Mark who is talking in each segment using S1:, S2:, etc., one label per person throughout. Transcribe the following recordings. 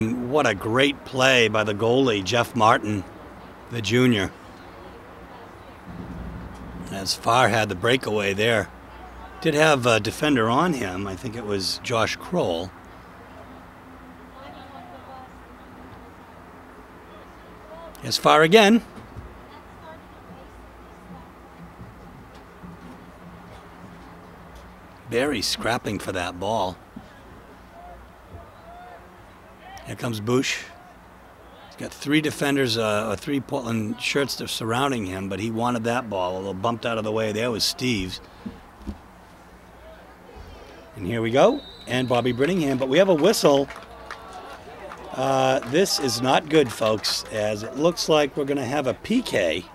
S1: What a great play by the goalie, Jeff Martin, the junior. As Farr had the breakaway there. Did have a defender on him. I think it was Josh Kroll. As Farr again. Barry scrapping for that ball. Here comes Bush. He's got three defenders, or three Portland shirts that are surrounding him, but he wanted that ball. A little bumped out of the way there was Steves. And here we go. And Bobby Brittingham, but we have a whistle. This is not good, folks, as it looks like we're going to have a PK.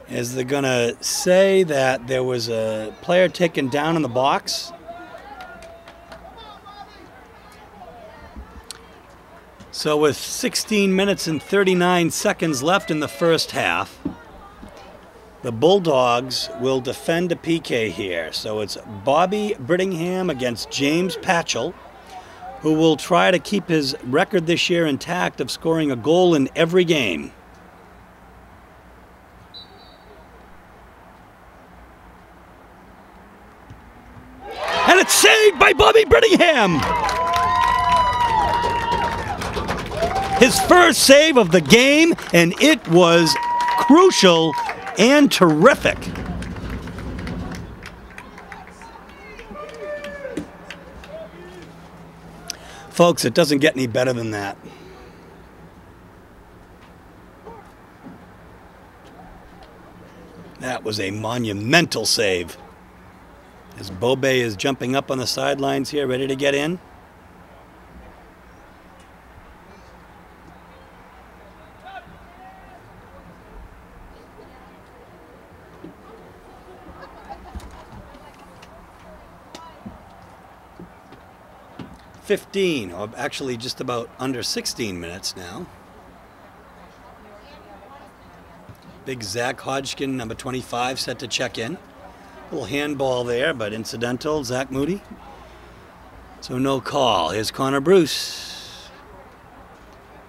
S1: As they're going to say that there was a player taken down in the box. So with 16 minutes and 39 seconds left in the first half, the Bulldogs will defend a PK here. So it's Bobby Brittingham against James Patchell, who will try to keep his record this year intact of scoring a goal in every game. And it's saved by Bobby Brittingham! His first save of the game, and it was crucial and terrific. Folks, it doesn't get any better than that. That was a monumental save. As Bobe is jumping up on the sidelines here, ready to get in. Or actually just about under 16 minutes now. Big Zach Hodgkin, number 25, set to check in. Little handball there, but incidental, Zach Moody. So no call. Here's Connor Bruce.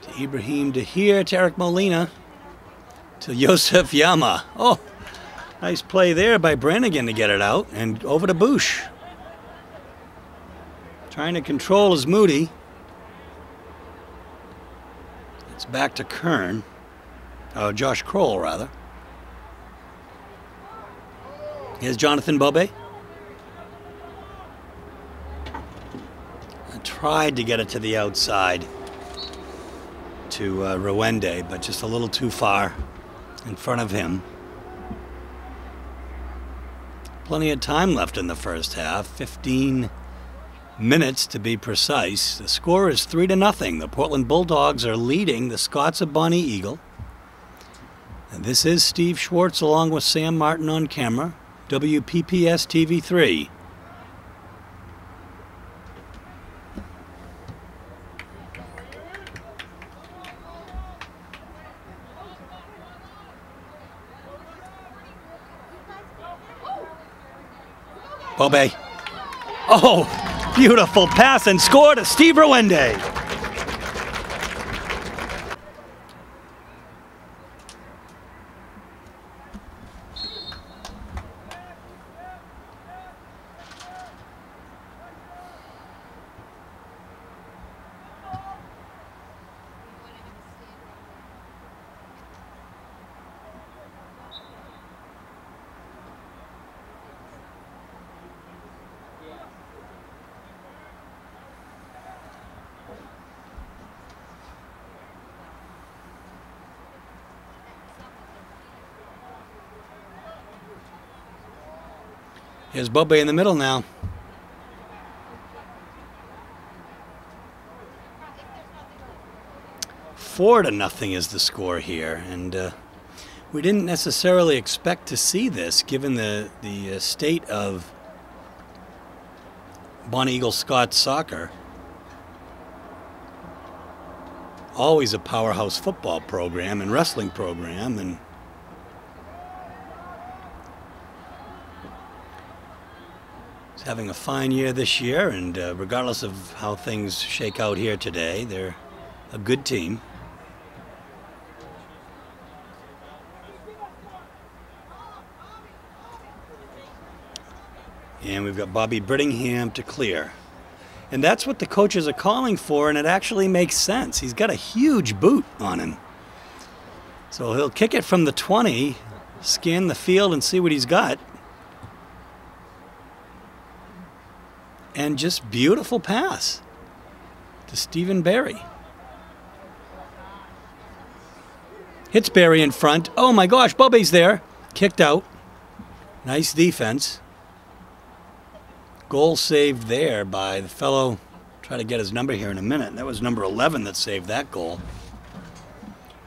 S1: To Ibrahim Dahir, to Eric Molina. To Yosef Yama. Oh, nice play there by Brannigan to get it out. And over to Bush. Trying to control is Moody. It's back to Kern. Oh, Josh Kroll, rather. Here's Jonathan Bobe. I tried to get it to the outside to Rwende, but just a little too far in front of him. Plenty of time left in the first half. 15 minutes to be precise. The score is 3-0. The Portland Bulldogs are leading the Scots of Bonnie Eagle. And this is Steve Schwartz along with Sam Martin on camera. WPPS TV3. Bobe. Oh! Beautiful pass and score to Steve Rwende. Here's Bobe in the middle now. 4-0 is the score here, and we didn't necessarily expect to see this given the state of Bonnie Eagle Scots soccer. Always a powerhouse football program and wrestling program, and having a fine year this year, and regardless of how things shake out here today, they're a good team. And we've got Bobby Brittingham to clear. And that's what the coaches are calling for, and it actually makes sense. He's got a huge boot on him. So he'll kick it from the 20, scan the field and see what he's got. And just beautiful pass to Stephen Barry. Hits Barry in front. Oh my gosh, Bobby's there. Kicked out. Nice defense. Goal saved there by the fellow. Try to get his number here in a minute. That was number 11 that saved that goal,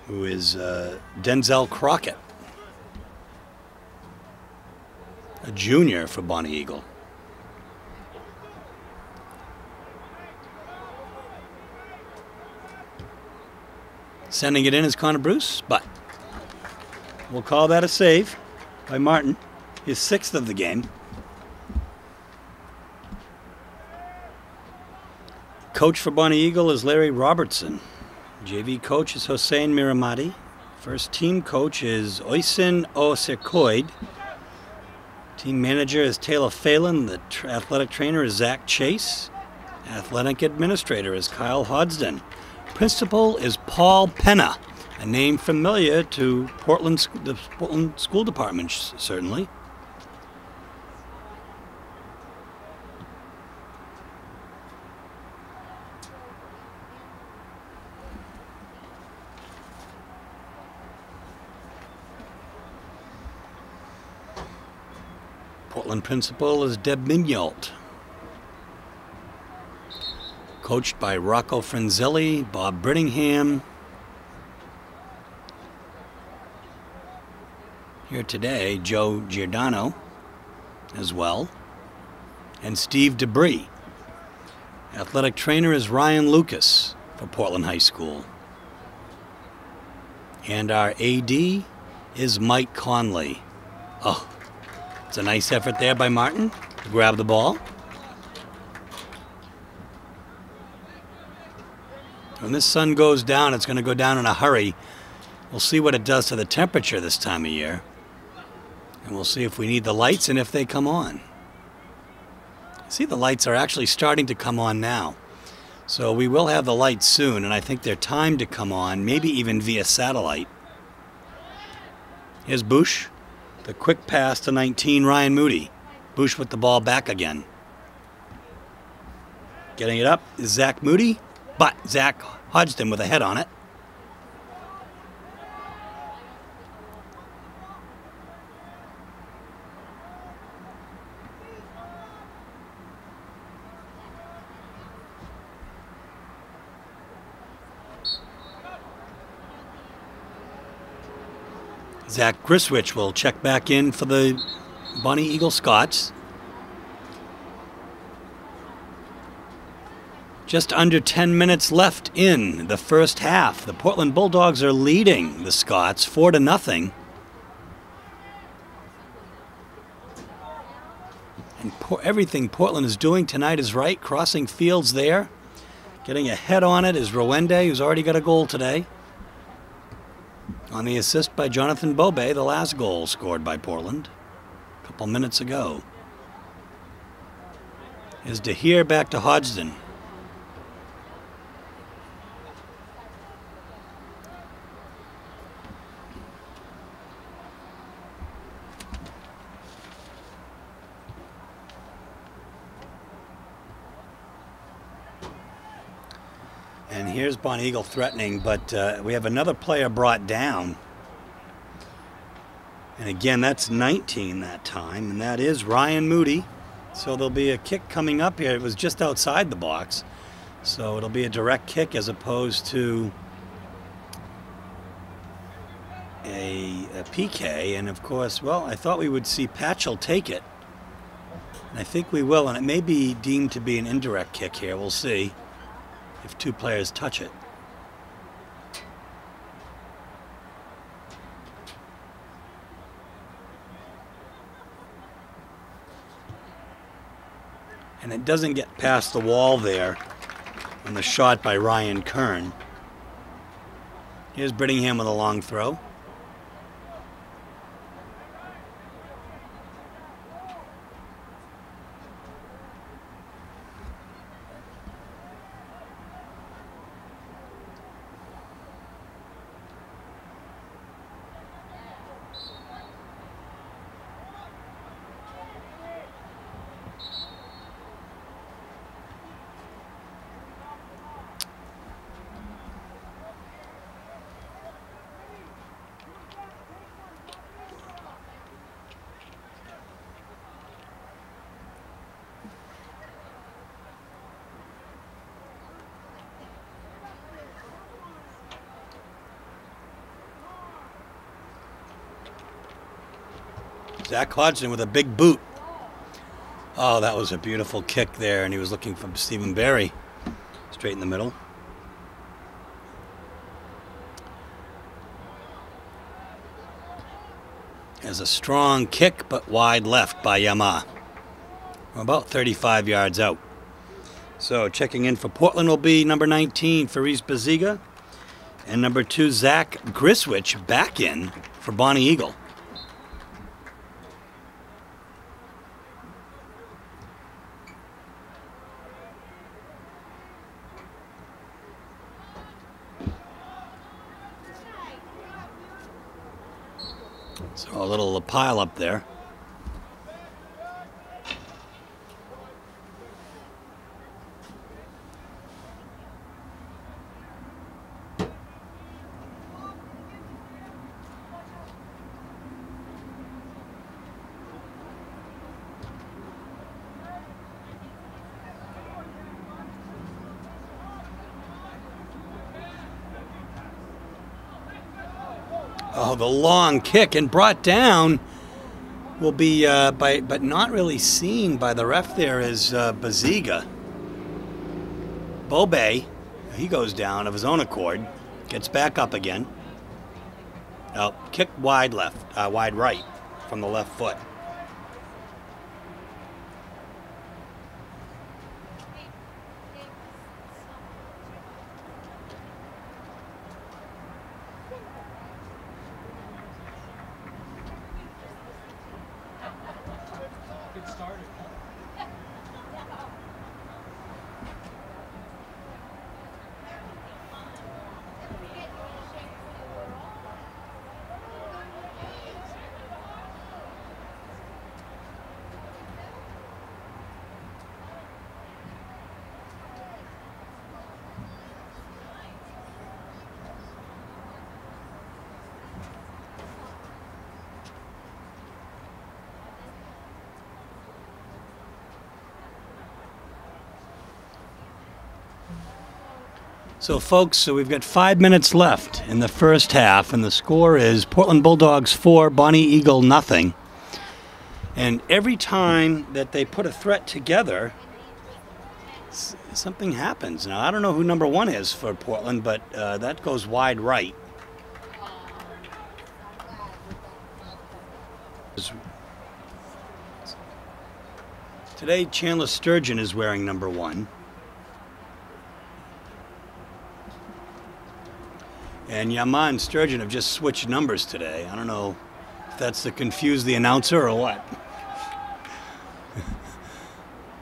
S1: who is Denzel Crockett, a junior for Bonnie Eagle. Sending it in is Connor Bruce, but we'll call that a save by Martin, his 6th of the game. Coach for Bonnie Eagle is Larry Robertson. JV coach is Hossein Miramati. First team coach is Oisin Osekoid. Team manager is Taylor Phelan. The athletic trainer is Zach Chase. Athletic administrator is Kyle Hodgson. Principal is Paul Penna, a name familiar to the Portland School Department, certainly. Portland principal is Deb Mignalt. Coached by Rocco Franzelli, Bob Brittingham. Here today, Joe Giordano as well. And Steve Debris. Athletic trainer is Ryan Lucas for Portland High School. And our AD is Mike Conley. Oh, it's a nice effort there by Martin to grab the ball. When this sun goes down, it's going to go down in a hurry. We'll see what it does to the temperature this time of year. And we'll see if we need the lights and if they come on. See, the lights are actually starting to come on now. So we will have the lights soon, and I think they're timed to come on, maybe even via satellite. Here's Bush. The quick pass to 19, Ryan Moody. Bush with the ball back again. Getting it up is Zach Moody, but Zach Hodgson with a head on it. Zach Griswich will check back in for the Bonnie Eagle Scots. Just under 10 minutes left in the first half. The Portland Bulldogs are leading the Scots 4-0. And everything Portland is doing tonight is right. Crossing fields there. Getting a head on it is Rowende, who's already got a goal today. On the assist by Jonathan Bobe, the last goal scored by Portland a couple minutes ago. Is Dahir back to Hodgson. And here's Bonnie Eagle threatening, but we have another player brought down. And again, that's 19 that time, and that is Ryan Moody. So there'll be a kick coming up here. It was just outside the box. So it'll be a direct kick as opposed to a PK. And of course, well, I thought we would see Patchell take it. And I think we will, and it may be deemed to be an indirect kick here. We'll see if two players touch it. and it doesn't get past the wall there on the shot by Ryan Kern. Here's Brittingham with a long throw. Zach Hodgson with a big boot. Oh, that was a beautiful kick there, and he was looking for Stephen Barry. Straight in the middle. There's a strong kick, but wide left by Yama. We're about 35 yards out. So checking in for Portland will be number 19, Faris Baziga, and number 2, Zach Griswich, back in for Bonnie Eagle. So a little pile up there. Oh, the long kick, and brought down will be but not really seen by the ref there is Baziga. Bobe, he goes down of his own accord, gets back up again. Oh, kick wide left, wide right from the left foot. So folks, so we've got 5 minutes left in the first half, and the score is Portland Bulldogs 4, Bonnie Eagle nothing. And every time that they put a threat together, something happens. Now, I don't know who number 1 is for Portland, but that goes wide right. Today, Chandler Sturgeon is wearing number 1. And Yama and Sturgeon have just switched numbers today. I don't know if that's to confuse the announcer or what.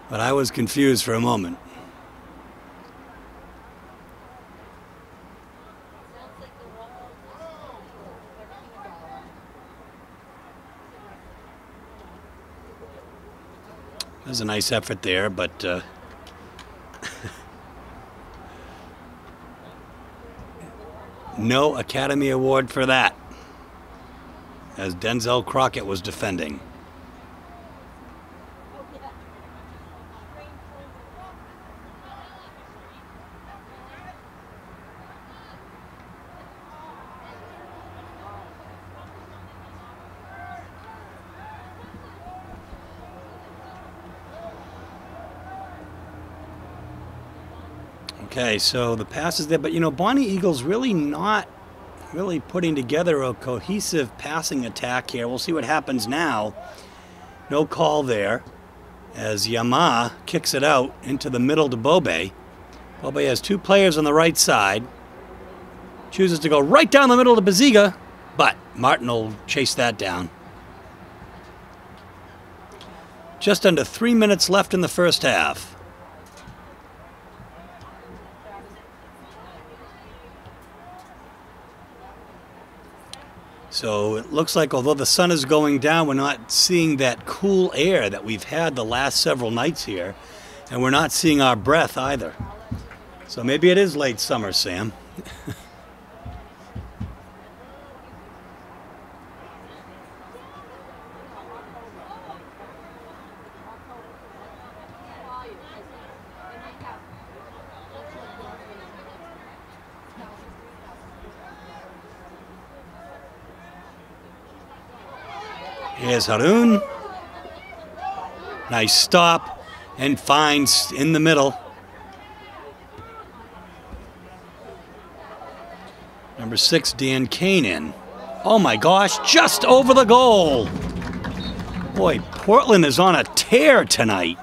S1: But I was confused for a moment. There's a nice effort there, but no Academy Award for that, as Denzel Crockett was defending. Okay, so the pass is there, but you know, Bonnie Eagle's really not really putting together a cohesive passing attack here. We'll see what happens now. No call there. as Yama kicks it out into the middle to Bobe. Bobe has two players on the right side. Chooses to go right down the middle to Baziga, but Martin will chase that down. Just under 3 minutes left in the first half. So it looks like although the sun is going down, we're not seeing that cool air that we've had the last several nights here. And we're not seeing our breath either. So maybe it is late summer, Sam. Here's Harun. Nice stop and finds in the middle. Number 6, Dan Kane in. Oh my gosh, just over the goal. Boy, Portland is on a tear tonight.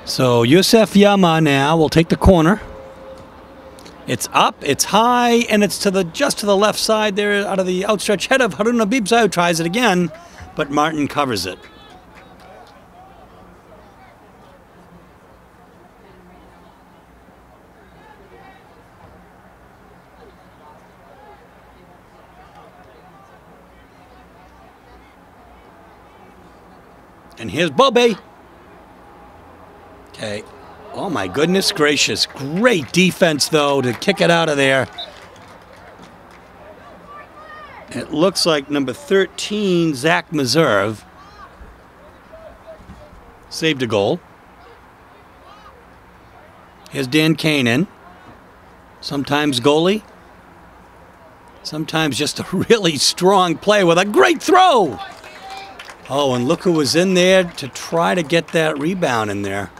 S1: So Yusef Yama now will take the corner. It's up, it's high, and it's to the just to the left side there out of the outstretched head of Harun Abibzai, who tries it again, but Martin covers it. And here's Bobe. Okay. Oh my goodness gracious. Great defense though to kick it out of there. It looks like number 13, Zach Meserve, saved a goal. Here's Dan Kane in. Sometimes goalie. Sometimes just a really strong play with a great throw. Oh, and look who was in there to try to get that rebound in there.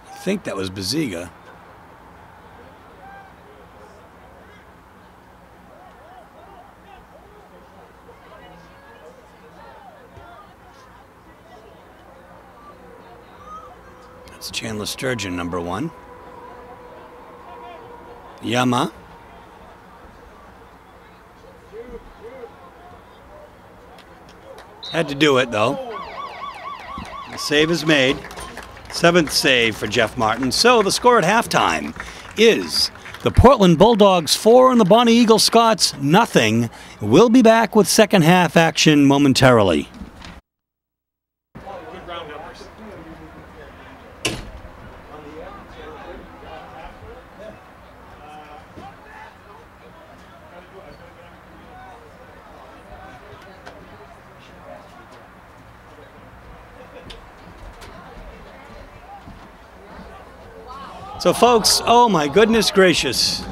S1: I think that was Baziga. That's Chandler Sturgeon, number 1. Yama. Had to do it, though. The save is made. 7th save for Jeff Martin. So the score at halftime is the Portland Bulldogs 4 and the Bonnie Eagle Scots nothing. We'll be back with second half action momentarily. So folks, oh my goodness gracious.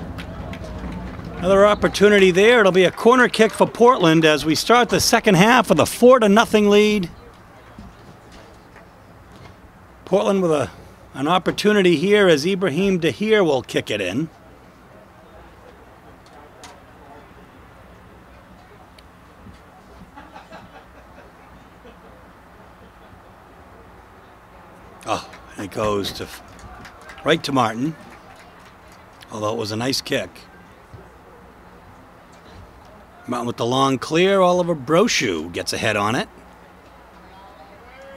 S1: Another opportunity there. It'll be a corner kick for Portland as we start the second half with a 4-0 lead. Portland with an opportunity here as Ibrahim Dahir will kick it in. Oh, and it goes to right to Martin, although it was a nice kick. Martin with the long clear. Oliver Brochu gets ahead on it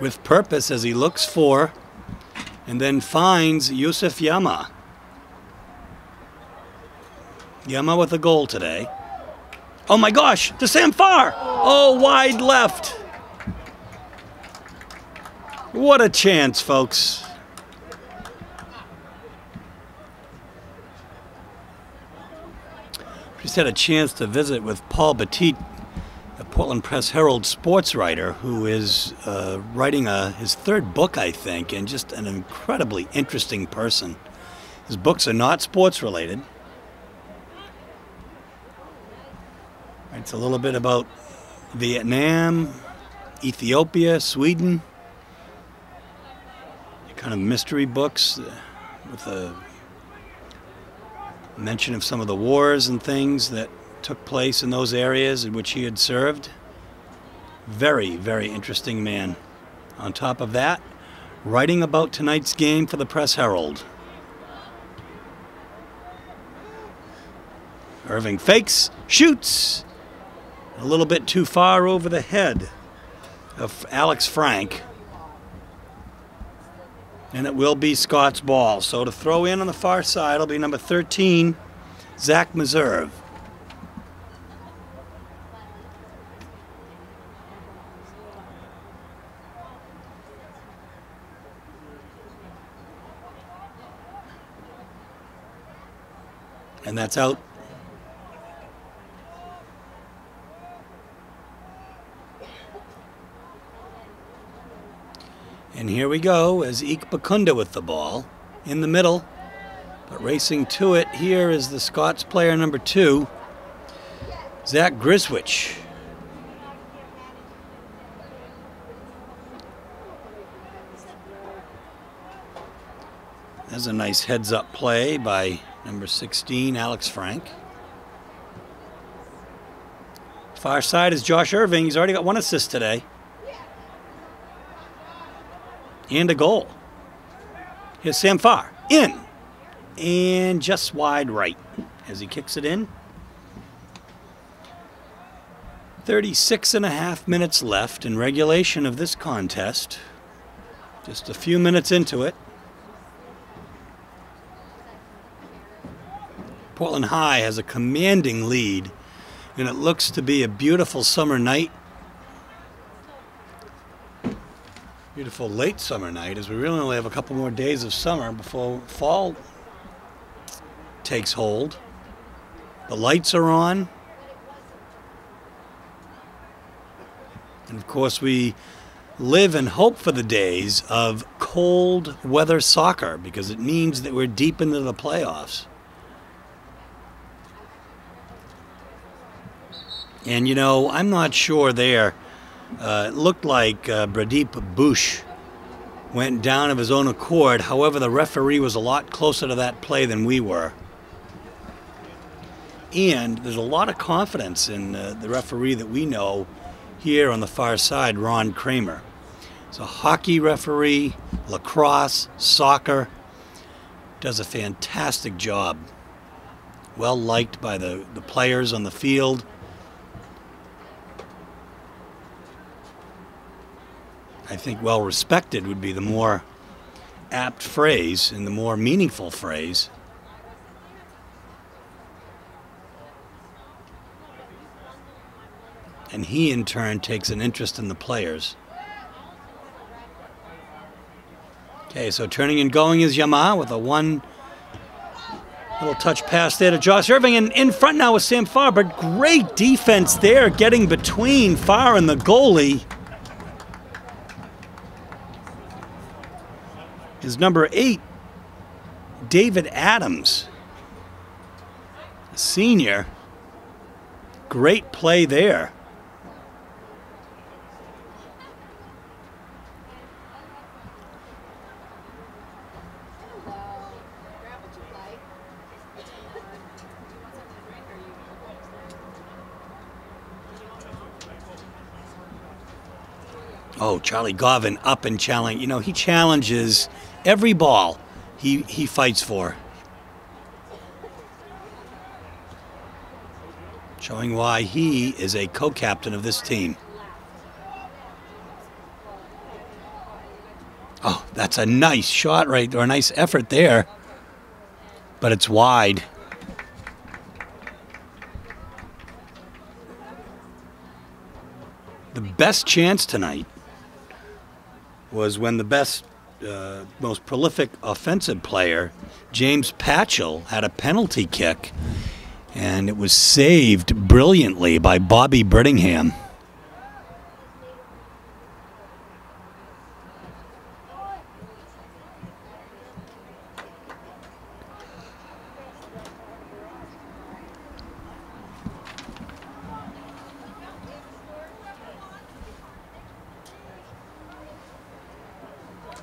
S1: with purpose as he looks for and then finds Yusef Yama. Yama with a goal today. Oh my gosh, to Sam Farr! Oh, wide left. What a chance, folks. Just had a chance to visit with Paul Petit, the Portland Press Herald sports writer, who is writing his 3rd book, I think, and just an incredibly interesting person. His books are not sports related. It's a little bit about Vietnam, Ethiopia, Sweden. Kind of mystery books with a mention of some of the wars and things that took place in those areas in which he had served. Very, very interesting man. On top of that, writing about tonight's game for the Press Herald. Irving fakes, shoots, a little bit too far over the head of Alex Frank. And it will be Scott's ball. So to throw in on the far side will be number 13, Zach Meserve. And that's out. And here we go as Ike Bakunda with the ball in the middle. But racing to it here is the Scots player number 2, Zach Griswich. There's a nice heads-up play by number 16, Alex Frank. Far side is Josh Irving. He's already got 1 assist today. And a goal. Here's Sam Farr. In. And just wide right as he kicks it in. 36.5 minutes left in regulation of this contest. Just a few minutes into it. Portland High has a commanding lead, and it looks to be a beautiful summer night. Beautiful late summer night, as we really only have a couple more days of summer before fall takes hold. The lights are on. And of course we live and hope for the days of cold weather soccer, because it means that we're deep into the playoffs. And you know, I'm not sure there. It looked like Pradeep Bush went down of his own accord. However, the referee was a lot closer to that play than we were. And there's a lot of confidence in the referee that we know here on the far side, Ron Kramer. He's a hockey referee, lacrosse, soccer. Does a fantastic job. Well liked by the players on the field. I think well respected would be the more apt phrase and the more meaningful phrase. And he in turn takes an interest in the players. Okay, so turning and going is Yama with a one little touch pass there to Josh Irving, and in front now with Sam Farr, but great defense there, getting between Farr and the goalie. Is number 8, David Adams, a senior. Great play there. Oh, Charlie Govin up and challenge. You know, he challenges every ball he fights for. Showing why he is a co-captain of this team. Oh, that's a nice shot right there, a nice effort there. But it's wide. The best chance tonight was when the best, most prolific offensive player, James Patchell, had a penalty kick, and it was saved brilliantly by Bobby Brittingham.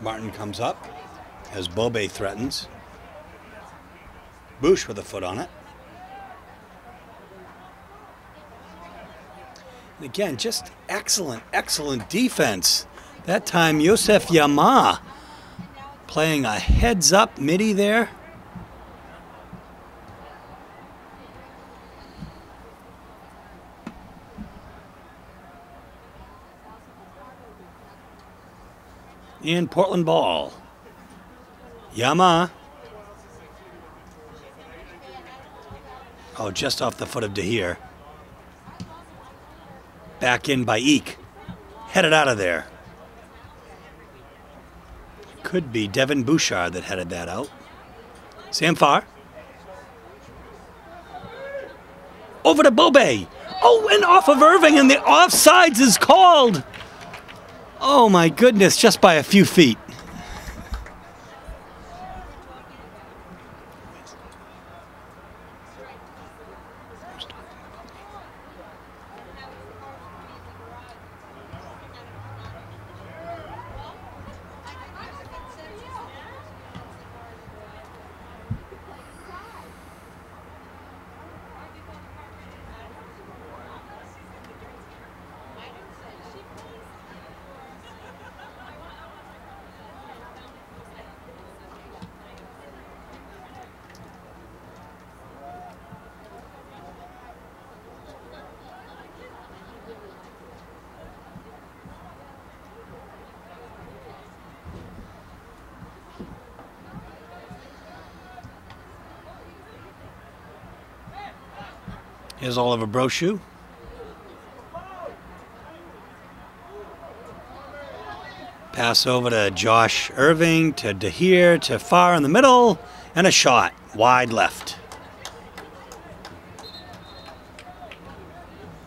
S1: Martin comes up as Bobe threatens. Bush with a foot on it. And again, just excellent, excellent defense. That time, Yosef Yama playing a heads-up midi there. And Portland ball. Yama. Oh, just off the foot of Dahir. Back in by Eek. Headed out of there. Could be Devin Bouchard that headed that out. Sam Farr. Over to Bobe. Oh, and off of Irving, and the offsides is called. Oh my goodness, just by a few feet. Here's Oliver Brochu. Pass over to Josh Irving, to Dahir, to Farr in the middle, and a shot wide left.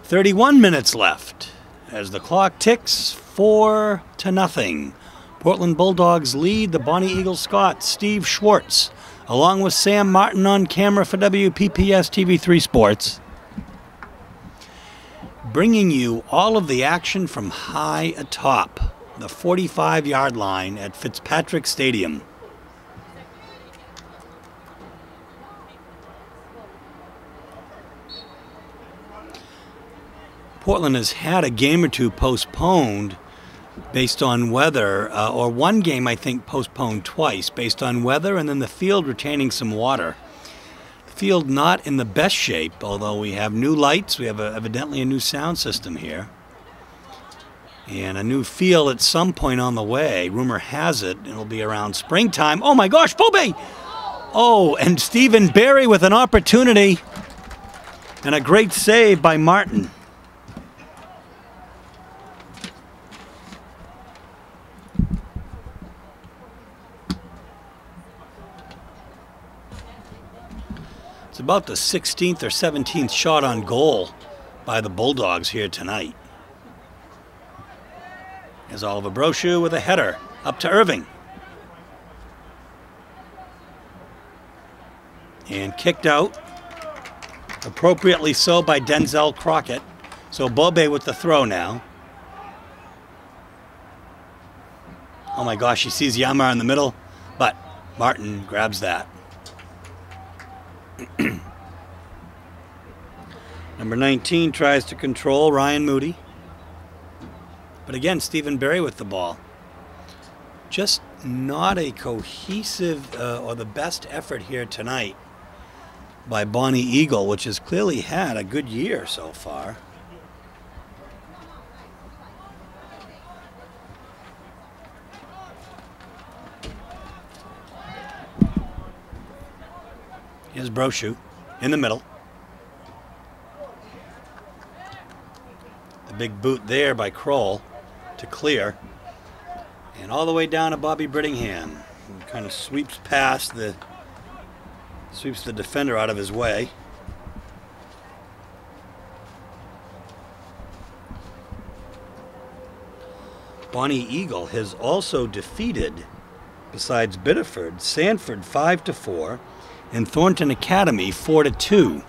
S1: 31 minutes left as the clock ticks 4-0. Portland Bulldogs lead the Bonnie Eagle Scots. Steve Schwartz, along with Sam Martin on camera for WPPS TV3 Sports, bringing you all of the action from high atop the 45-yard line at Fitzpatrick Stadium. Portland has had a game or two postponed based on weather, or one game I think postponed twice based on weather, and then the field retaining some water. Field not in the best shape, although we have new lights. We have evidently a new sound system here. And a new field at some point on the way. Rumor has it it'll be around springtime. Oh my gosh, Bobe! Oh, and Stephen Barry with an opportunity. And a great save by Martin. It's about the 16th or 17th shot on goal by the Bulldogs here tonight. Here's Oliver Brochu with a header up to Irving. And kicked out, appropriately so, by Denzel Crockett. So Bobe with the throw now. Oh my gosh, he sees Yamar in the middle, but Martin grabs that. Number 19 tries to control Ryan Moody. But again, Stephen Barry with the ball. Just not a cohesive or the best effort here tonight by Bonnie Eagle, which has clearly had a good year so far. Here's Brochu in the middle. The big boot there by Kroll to clear. And all the way down to Bobby Brittingham. He kind of sweeps past sweeps the defender out of his way. Bonnie Eagle has also defeated, besides Biddeford, Sanford 5-4 and Thornton Academy 4-2.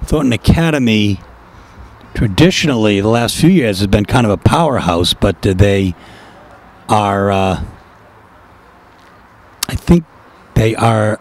S1: Thornton Academy traditionally the last few years has been kind of a powerhouse, but they are, I think they are